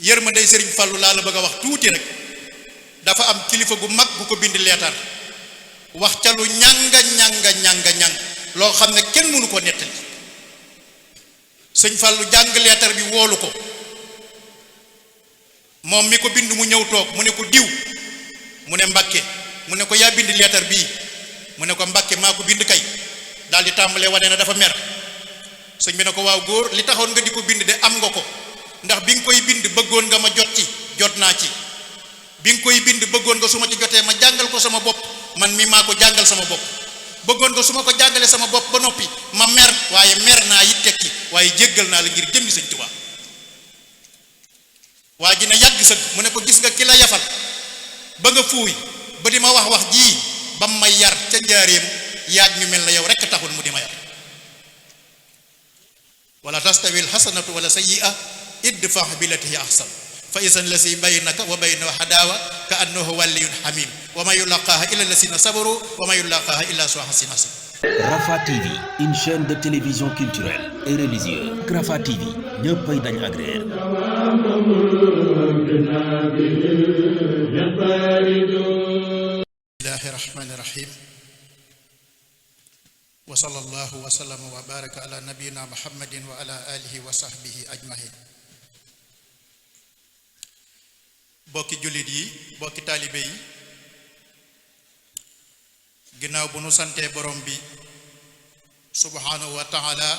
yërmandey sëriñ Fallu laa la bëgg a wax tuuti rek. dafa am kilifa gu mag bu ko bind leetar wax ca lu ñanga loo xam ne kenn mënu ko nettali. sëñ Fallu jàng leetar bi woolu ko moom mi ko bind mu ñëw toog mu ne ko diw mu ne Mbàkke mu ne ko yaa bind leetar bii mu ne ko Mbàkke maa ko bind kay daal di tàmbalee wane na dafa mer. sëñ bi ne ko waaw góor li taxoon nga di ko bind de am nga ko ndax bi nga koy bind bëggoon nga ma jot ci jot naa ci bi nga koy bind bëggoon nga su ma ci jotee ma jàngal ko sama bopp man mi maa ko jàngal sama bopp bëggoon nga su ma ko jàngalee sama bopp ba noppi ma mer waaye mer naa it tekki waaye jéggal naa la ngir jëmmi sëñ Tuubaa. waa ji ne yàgg sëg mu ne ko gis nga ki la yafal ba nga fuuy ba di ma wax jii ba mu may yar ca njaareem yaag ñu mel na yow rekk taxul mu di ma yar. wala tastawi alxasanatu wala sayyi'a idfa billati hiya ahsan fa izan lasi baynaka wa baynahu hadawa ka annahu waliyyun hamim wa ma yulaqaha illa alladhina sabaru wa ma yulaqaha illa zu hazzin azim. Rafah TV, une chaîne de télévision culturelle et religieuse. Rafah TV ñëppay dañ agréer. Bismillahi rahmani rahim. wa sallallahu wa sallama wa baraka ala nabiyyina muhammadin wa ala alihi wa sahbihi ajmahin. bokki jullit yi bokki taalibe yi ginnaaw bu nu santee borom bi subhanahu wa taala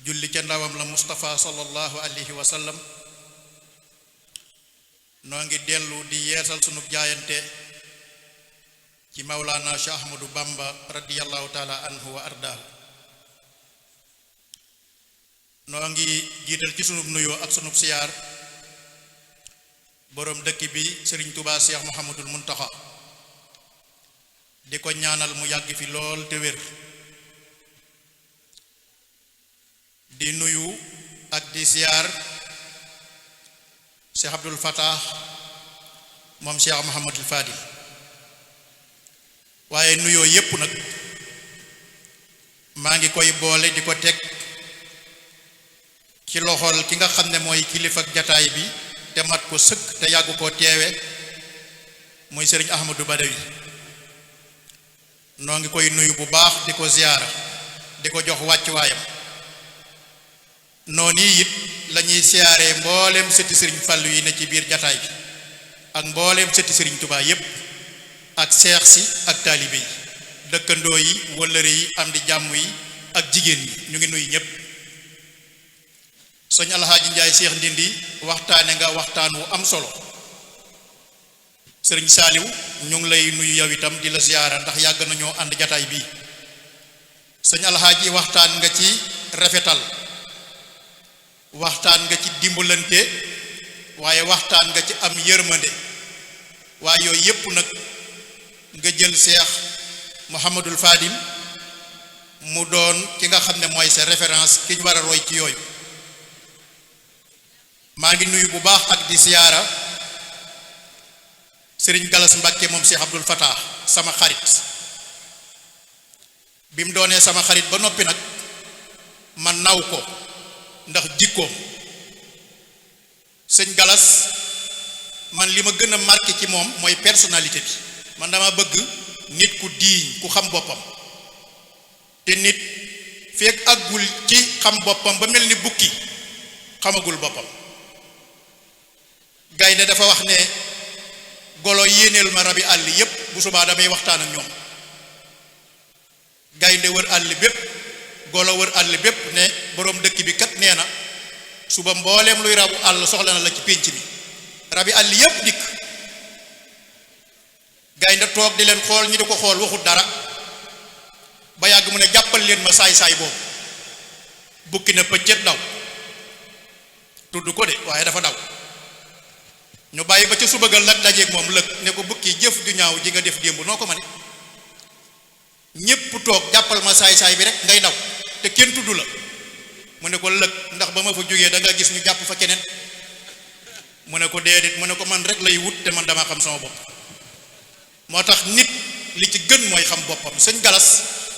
julli ca ndawam la Mustafa sallallahu alayhi wa sallam noo ngi dellu di yeesal sunu jaayante ci Mawlana Cheikh Ahmadou Bamba radiyallahu taala anhu wa ardaahu. noo ngi jiital ci sunub nuyoo ak sunub siyaar boroom dëkk bi Sëriñ Tuubaa Cheikh Mouhamadul Muntaxa di ko ñaanal mu yàgg fi lool te wér. di nuyu ak di siyaar Cheikh Abdul Fattah moom Cheikh Mouhamadul Fadil. waaye nuyoo yépp nag maa ngi koy boole di ko teg ci loxol ki nga xam ne mooy kilifa ak jataay bi te mat ko sëkk te yàgg koo teewe muy sëriñ Ahmadou Badawi. noo ngi koy nuyu bu baax di ko ziyaara di ko jox wàccuwaayam. noonu it la ñuy siyaaree mbooleem sëti sëriñ Fallu yi ne ci biir jataay bi ak mbooleem sëti sëriñ Tuubaa yépp ak seex si ak taalibe yi dëkkandoo yi wëllëre yi am di jàmm yi ak jigéen ñi ñu ngi nuyu ñépp. sëñ Alxaaji Njaay Seex Ndindi waxtaane nga waxtaan wu am solo. sëriñ Saaliw ñu ngi lay nuyu yow itam di la ziyaara ndax yàgg nañoo ànd jataay bii. sëñ Alxaaji waxtaan nga ci rafetal, waxtaan nga ci dimbalante, waaye waxtaan nga ci am yërmande. waaye yooyu yépp nag nga jël Seex Muhammadul Fadil mu doon ki nga xam ne mooy sa référence ki ñu war a roy ci yooyu. maa ngi nuyu bu baax ak di siyaara Sëriñ Galas Mbàkke moom Cheikh Abdul Fattah sama xarit. bi mu doonee sama xarit ba noppi nag ma naw ko ndax jikkoom. sëñ Galas man li ma gën a marqué ci moom mooy personnalité bi. man dama bëgg nit ku diiñ ku xam boppam te nit fekk àggul ci xam boppam ba mel ni bukki xamagul boppam. gaynde dafa wax ne golo yéeneel ma rabi àll yépp bu subaa damay waxtaan ak ñoom. gaynde wër àll bépp golo wër àll bépp ne boroom dëkk bi kat nee na suba mbooleem luy rabu àll soxla na la ci pénc mi. rabi àll yépp dikk. gaynde toog di leen xool ñi di ko xool waxut dara ba yàgg mu ne jàppal leen ma saay-saay boobu. bukki na pëccet daw tudd ko de waaye dafa daw. ñu bàyyi ba ca subagal lak dajeeg moom lëg ne ko bukki jëf ju ñaaw ji nga def démb noo ko ma ne ñépp toog jàppal ma saay-saay bi rek ngay daw te kenn tudd la. mu ne ko lëg ndax ba ma fa jógee da nga gis ñu jàpp fa keneen. mu ne ko déedéet mu ne ko man rek lay wut te man dama xam sama bopp. moo tax nit li ci gën mooy xam boppam. sëñ Galas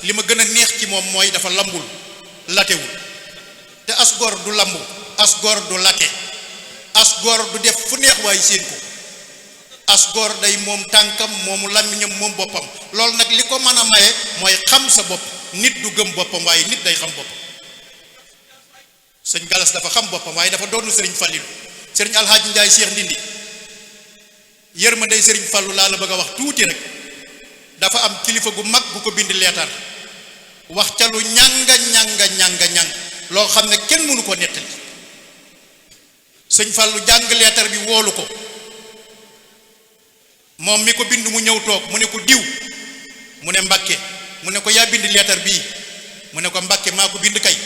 li ma gën a neex ci moom mooy dafa lambul latewul te as gor du lambu as gor du lake as gor du def fu neex waay seen ko as gor day moom tànkam moomu làmmiñam moom boppam loolu nag li ko mën a maye mooy xam sa bopp nit du gëm boppam waaye nit day xam boppam sëñ Galas dafa xam boppam waaye dafa doonu sëriñ Fallilu sëriñ Alxaaji Njaay Seex Ndindi yërmande sëriñ Fallu laa la bëgg a wax tuuti rek dafa am kilifa gu mag bu ko bind leetar wax ca lu ñàng loo xam ne kenn mënu ko nettali sëñ Fallu jàng leetar bi woolu ko moom mi ko bind mu ñëw toog mu ne ko diw mu ne Mbàkke mu ne ko yaa bind leetar bii mu ne ko Mbàkke maa ko bind kay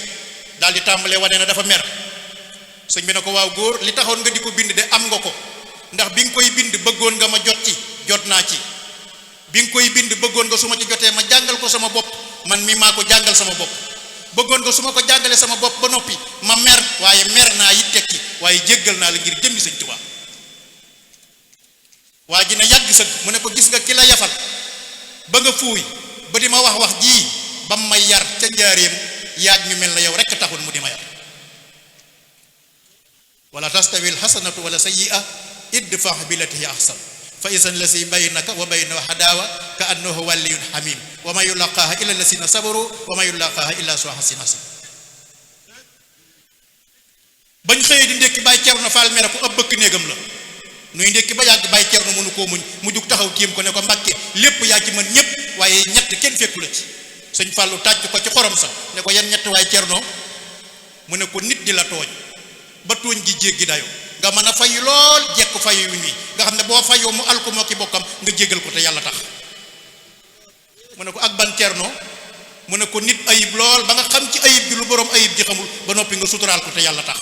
daal di tàmbalee wane na dafa mer sëñ bi ne ko waaw góor li taxoon nga di ko bind de am nga ko ndax bi nga koy bind bëggoon nga ma jot ci jot naa ci bi nga koy bind bëggoon nga su ma ci jotee ma jàngal ko sama bopp man mi maa ko jàngal sama bopp bëggoon nga su ma ko jàngalee sama bopp ba noppi ma mer waaye mer naa it tekki waaye jéggal naa la ngir jëmmi sëñ Tuubaa waa ji ne yàgg sëgg mu ne ko gis nga ki la yafal ba nga fuuy ba di ma wax jii ba mu may yar ca njaareem yaag ñu mel na yow rekk taxul mu di ma yar wala tastawil hasanatu wala sayyi'a idfa billati hiya ahsan fa isan lasi baynaka wa baynahu hadawa ka annahu waliyyun hamim wa ma yulaqaha illa alladhina sabaru wa ma yulaqaha illa zu hazzin azim bañ xëyee di ndékki Baay Cerno Faal mere ko ab bëkk néegam la nuy ndékki ba yàgg Baay Cerno mënu koo muñ mu jug taxaw tiim ko ne ko Mbàkke lépp yaa ci mën ñépp waaye ñett kenn fekku la ci sëñ Fàllu tàcc ko ci xorom sax ne ko yan ñett waaye Cerno mu ne ko nit di la tooñ ba tooñ gi jéggi dayo nga mën a fayu lool jekk fayu wi nga xam ne boo fayoo mu alku moo ki bokkam nga jéggal ko te yàlla tax mu ne ko ak ban Cerno mu ne ko nit ayib lool ba nga xam ci ayib ji lu boroom ayib ji xamul ba noppi nga suturaal ko te yàlla tax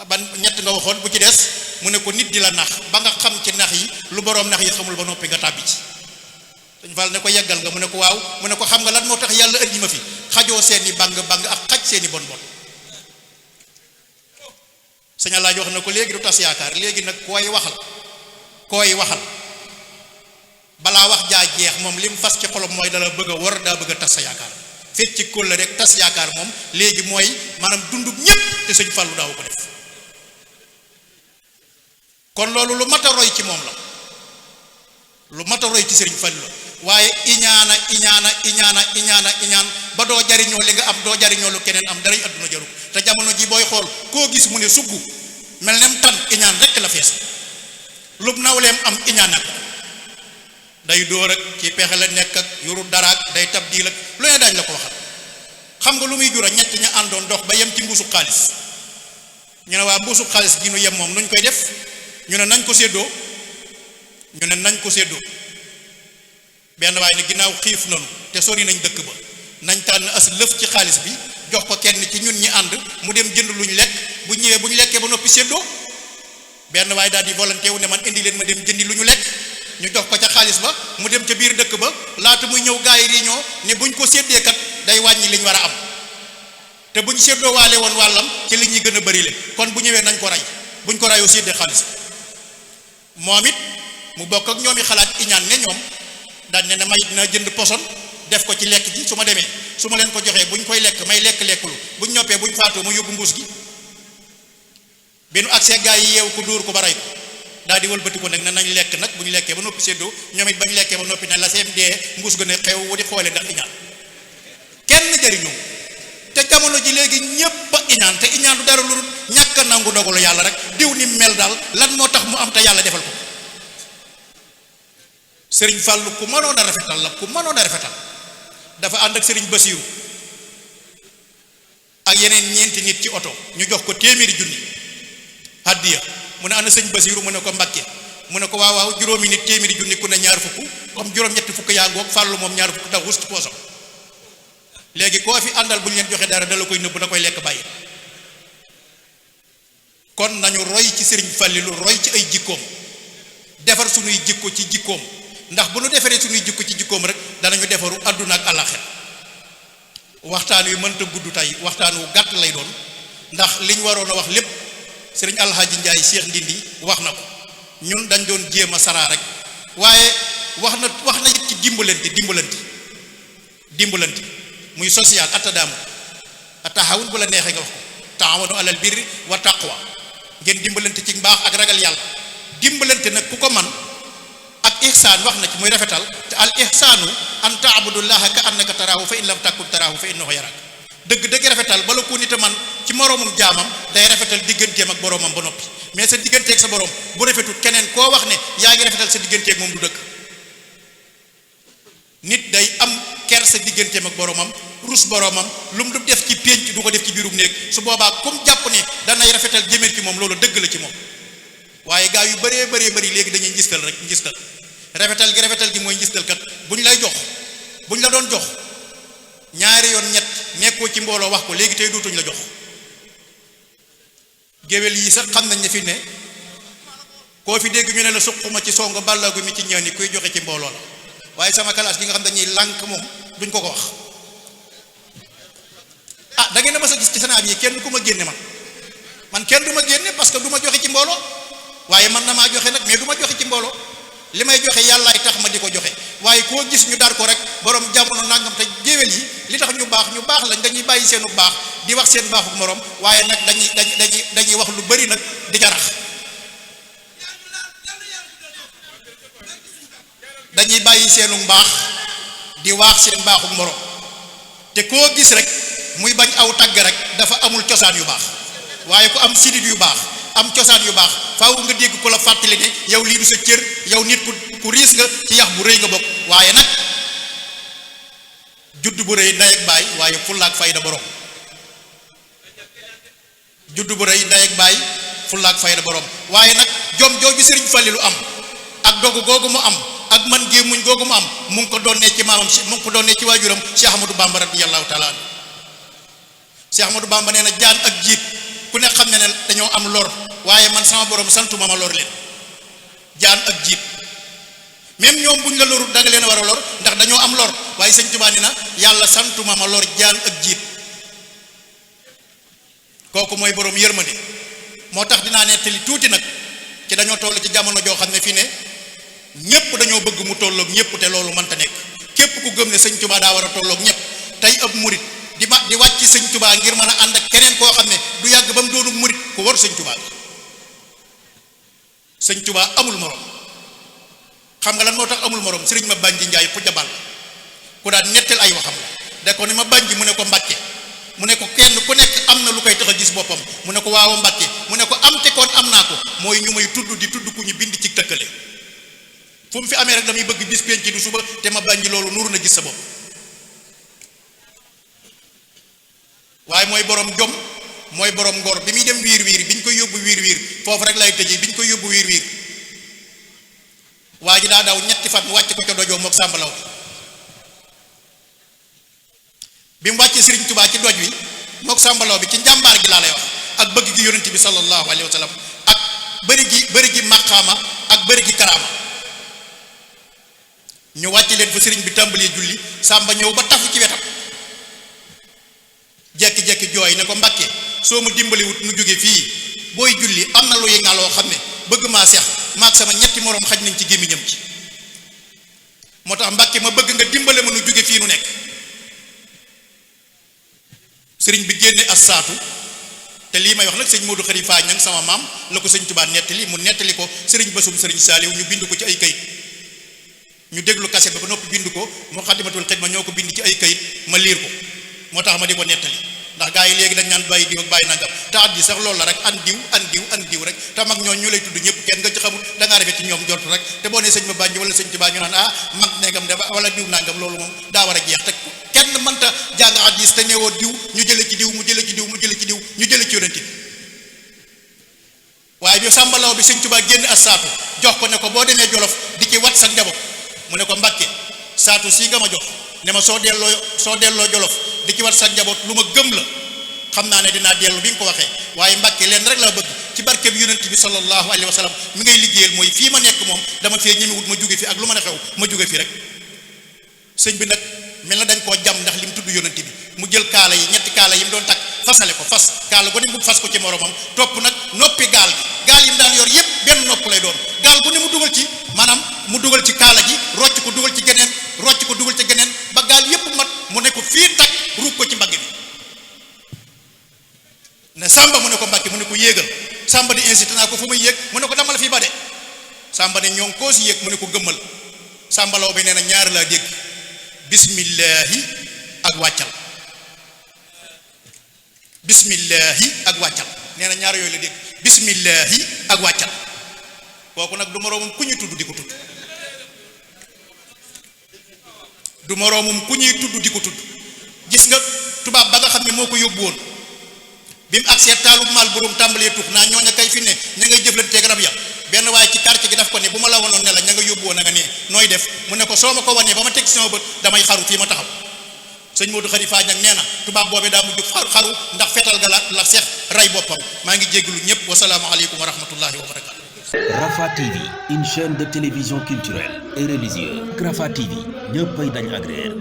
ban ñett nga waxoon bu ci des mu ne ko nit di la nax ba nga xam ci nax yi lu boroom nax yi xamul ba noppi nga tàbbi ci dañ fal ne ko yeggal nga mu ne ko waaw mu ne ko xam nga lan moo tax yàlla indi ma fi xajoo seeni bang ak xaj seeni bon sëñ Alaaji wax na ko léegi du tas yaakaar léegi nag koy waxal balaa wax jaa jeex moom li mu fas ci xolom mooy dala bëgg a war daa bëgg a tas sa yaakaar fekk ci kólla rek tas yaakaar moom léegi mooy maanaam dundub ñépp te sëñ Fallu daaw ko def kon loolu lu mat a roy ci moom la lu mat a roy ci sëriñ Fallu la waaye iñaan ba doo jariñoo li nga am doo jariñoo lu keneen am daray adduna jaru te jamono ji booy xool koo gis mu ne sugg mel nem tan iñaan rekk la fees lub nawleem am iñaan ak day dóor ak ci pexe la nekk ak yoru daraak day tabdiil ak lu ne daañ la ko waxal xam nga lu muy jura ñett ña àndoon dox ba yem ci mbuusu xaalis ñu ne waa mbuusu xaalis gi nu yem moom nuñ koy def ñu ne nañ ko séddoo benn waaye ne ginnaaw xiif nanu te sori nañ dëkk ba nañ tànn as lëf ci xaalis bi jox ko kenn ci ñun ñi ànd mu dem jënd luñ lekk bu ñëwee bu ñu lekkee ba noppi séddoo benn waaye daal di volonté wu ne man indi leen ma dem jëndi lu ñu lekk ñu jox ko ca xaalis ba mu dem ca biir dëkk ba laata muy ñëw gaa yi réunion ne buñ ko séddee kat day wàññi liñ war a am te buñ séddoo waale woon wàllam ci li ñuy gën a bëri le kon bu ñëwee nañ ko rey buñ ko reyoo séddee xaalis moom it mu bokk ak ñoom i xalaat iñaan ne ñoom daan ne may dina jënd poson def ko ci lekk gi su ma demee su ma leen ko joxee buñ koy lekk may lekkulu buñ ñoppee buñ faatoo ma yóbbu mbuus gi bi nu accès gaa yi yeew ko dóor ko ba rey ko daal di wëlbati ko nag ne nañ lekk nag bu ñu lekkee ba noppi séddoo ñoom it bañ lekkee ba noppi ne la seen dee mbuus ga ne xew wu di xoole ndax iñaan kenn jariñoo te jamono ji léegi ñépp a iñaan te iñaan du dara lu ñàkk a nangu dogalu yàlla rek diw ni mel daal lan moo tax mu am te yàlla defal ko sëriñ Fàllu ku mënoon a rafetal dafa ànd ak sëriñ Basiiru ak yeneen ñeenti nit ci oto ñu jox ko téeméeri junni hàddiya mu ne ana sëñ Basiiru mu ne ko Mbàkke mu ne ko waaw juróomi nit téeméeri junni ku ne ñaar fukk comme juróom-ñetti fukk yaa ngoog Fàllu moom ñaar fukk tax wus ci poosam léegi koo fi àndal bu ñu leen joxe dara dala koy nëbb da koy lekk bàyyi kon nañu roy ci sëriñ Fàllilu roy ci ay jikkoom defar suñuy jikko ci jikkoom ndax bu nu defaree suñuy jikko ci jikkoom rek danañu defaru àdduna ak àllaaxira waxtaan wi mënta gudd tey waxtaan wu gàtt lay doon ndax liñ waroon a wax lépp sëriñ Alxaaji Njaay Seex Ndindi wax na ko ñun dañ doon jéem a saraa rek waaye wax na it ci dimbalante muy social atadaamu ataxawun bu la neexee nga wax ko taawanu alal birri wa taqwa ngeen dimbalante ci mbaax ak ragal yàlla. dimbalante nag ku ko man ak ihsaan wax na ci muy rafetal te al ihsaanu an taabudullaha ka annaka taraahu fa in lam takun taraahu fa innahu yarak dëgg rafetal bala ko nit a man ci moroomum jaamam day rafetal digganteem ak boroomam ba noppi mais sa digganteeg sa boroom bu rafetut keneen koo wax ne yaa ngi rafetal sa digganteeg moom du dëgg. nit day am ker sa digganteem ak boroomam rus boroomam lu mu du def ci pénc du ko def ci biirum néeg su boobaa comme jàpp ne danay rafetal jëmee ci moom loolu dëgg la ci moom. waaye gaa yu bëree bëri léegi dañuy ngistal rek ngistal rafetal gi mooy ngistal kat bu ñu lay jox bu ñu la doon jox ñaari yoon ñett nekkoo ci mbooloo wax ko léegi tey dootuñ la jox. géwél yi sax xam nañ ne fi ne koo fi dégg ñu ne la suquma ci songo bàllaagu mi ci ñaani kuy joxe ci mbooloo la waaye sama classe gi nga xam dañuy lànk moom duñ ko wax. ah da ngeen a mas a gis ci Sénégal yi kenn ku ma génne man kenn du ma génne parce que du ma joxe ci mbooloo. waaye man na maa joxe nag mais du ma joxe ci mbooloo li may joxe yàllaay tax ma di ko joxe waaye koo gis ñu dar ko rek borom jamono nangam te géwél yi li tax ñu baax lañ dañuy bàyyi seenu baax di wax seen baaxuk morom waaye nag dañuy wax lu bari nag di jarax dañuy bàyyi seenu mbaax di wax seen baaxuk morom te koo gis rek muy bañ aw tagg rek dafa amul cosaan yu baax waaye ku am sidit yu baax am cosaan yu baax faaw nga dégg ko la fàttali ne yow lii du sa cër yow nit ku riis nga ci yax bu rëy nga bokk waaye nag judd bu rëy ndey ak baay waaye fullaak fayda borom judd bu rëy ndey ak baay fullaak fayda borom waaye nag jom jooju sëriñ Falilu am ak dogu googu mu am ak man gee muñ googu mu am mu ngi ko doonee ci maamam mu ngi ko doonee ci waajuram Cheikh Ahmadou Bamba radiyallahu taala anhu Cheikh Ahmadou Bamba nee na jaan ak jiit ku ne xam ne ne dañoo am lor waaye man sama borom santuma ma lor leen jaan ak jiit même ñoom buñ la lorut danga leen a war a lor ndax dañoo am lor waaye sëñ Tuubaa ni na yàlla santuma ma lor jaan ak jiit kooku mooy borom yërmande moo tax dinaa nettali tuuti nag ci dañoo toll ci jamono joo xam ne fii ne ñépp dañoo bëgg mu tolloog ñépp te loolu mënta nekk képp ku gëm ne sëñ Tuubaa daa war a tolloog ñépp tey ab murit di wàcc sëñ Tuubaa ngir mën a ànd ak keneen koo xam ne du yàgg ba mu doonu murit ku war sëñ Tuubaa sëñ Tuubaa amul morom xam nga lan moo tax amul morom sëriñ ma bànji njaay ku jabal ku daan nettal ay waxam la da ko ni ma bànji mu ne ko Mbàkke mu ne ko kenn ku nekk am na lu koy tax a gis boppam mu ne ko waaw Mbàkke mu ne ko am te koon am naa ko mooy ñu may tudd di tudd ku ñu bind ci tëkkale fu mu fi amee rek damay bëgg bis penc du suba te ma bànji loolu nuru na gis sa bopp waaye mooy borom jom mooy borom ngor bi muy dem wiir bi ñu koy yóbbu wiir foofu rek lay tëjee bi ñu koy yóbbu wiir waa ji daa daw ñetti fan mu wàcc ko ca dojoo mook sàmbalaw bi mu wàccee Sëriñ Tubaa ci doj wi mook sàmbalaw bi ci njàmbaar gi laa lay wax ak bëgg gi yonent bi sallallahu alayhi wa sallam ak bëri gi maqaama ak bëri gi karaama ñu wàcce leen fa sëriñ bi tàmbalee julli sàmba ñëw ba tafu ci wetam jekki-jekki jooy ne ko Mbàkke soo ma dimbaliwut nu jóge fii booy julli am na lu yëngaloo xam ne bëgg maa seex maag sama ñetti moroom xaj nañ ci gémmiñam ci moo tax Mbàkke ma bëgg nga dimbale ma nu jóge fii nu nekk sëriñ bi génne as saatu te lii may wax nag sëñ Modou Khari Faye ñang sama maam la ko sëñ Tuubaa nettali mu nettali ko sëriñ Basum sëriñ Saaliw ñu bind ko ci ay kayit ñu déglu kaset ba noppi bind ko Muxaddamatul Xidma ñoo ko bind ci ay kayit ma liir ko moo tax ma di ko nettali ndax gaa yi léegi dañ naan bàyyi diw ak bàyyi nangam te at yi sax loolu la rek an diw rek te mag ñoo ñu lay tudd ñëpp kenn nga ci xamul da ngaa rafet ci ñoom jot rek te boo nee sëñ ma bànji wala sëñ Tuubaa ñu naan mag neegam de wala diw nangam loolu moom daa war a jeex te kenn mënta jàng hadiis te neewoo diw ñu jële ci diw mu jële ci diw mu jële ci diw ñu jële ci yonent bi waaye bi sàmbalaw bi sëñ Tuubaa génn as saatu jox ko ne ko boo demee Jolof di ci wat sa njaboot mu ne ko Mbàkke saatu sii nga ma jox ne ma soo delloo Jolof di ci wat sa njaboot lu ma gëm la xam naa ne dinaa dellu bi nga ko waxee waaye Mbàkke leen rek laa bëgg ci barke bi yonent bi sallallahu alayhi wa sallam mi ngay liggéeyal mooy fii ma nekk moom dama fee ñemewut ma jóge fi ak lu mën a xew ma jóge fi rek sëñ bi nag mel na dañ koo jam ndax li mu tudd yonent bi mu jël kaala yi ñetti kaala yi mu doon takk fasale ko fas kaala gu ne mu fas ko ci moromam topp nag noppi gaal yi mu daan yor yépp benn nopp lay doon gaal gu ne mu dugal ci maanaam mu dugal ci kaala ji rocc ko dugal ci geneen rocc ko dugal ci geneen ba gaal yépp mat mu ne ko fii takk ruub ko ci mbagg bi ne Samba mu ne ko Mbàkke mu ne ko yéegal Samba di incité naa ko fu muy yéeg mu ne ko damal fii ba de Samba ne ñoo ngi koo si yéeg mu ne ko gëmmal Samba Law bi nee na ñaar laa dégg bismillahi ak wàccal bismillahi ak wàccal nee na ñaar yooyu la dégg bismillahi ak wàccal kooku nag du moroomum ku ñuy tudd di ko tudd du moroomum ku ñuy tudd di ko tudd gis nga tubaab ba nga xam ne moo ko yóbbu woon bi mu agsee taalub maal boroom tàmbalee tux naa ñooña kay fi ne ña ngay jëflanteeg rab ya benn waaye ci quartier gi daf ko ne bu ma la wanoon ne la ña nga yóbbu woon a nga ne nooy def mu ne ko soo ma ko wanee ba ma teg sama bët damay xaru fii ma taxaw sëñ Modou Khalifa nag nee na tubaab boobee daa mujj xaru ndax fetal ga la seex ray boppam maa ngi jéggalu ñëpp wasalaamu aleykum wa rahmatullahi wa barakatu. Rafah TV, une chaîne de télévision culturelle et religieuse. Rafah TV ñëppay dañ agréer.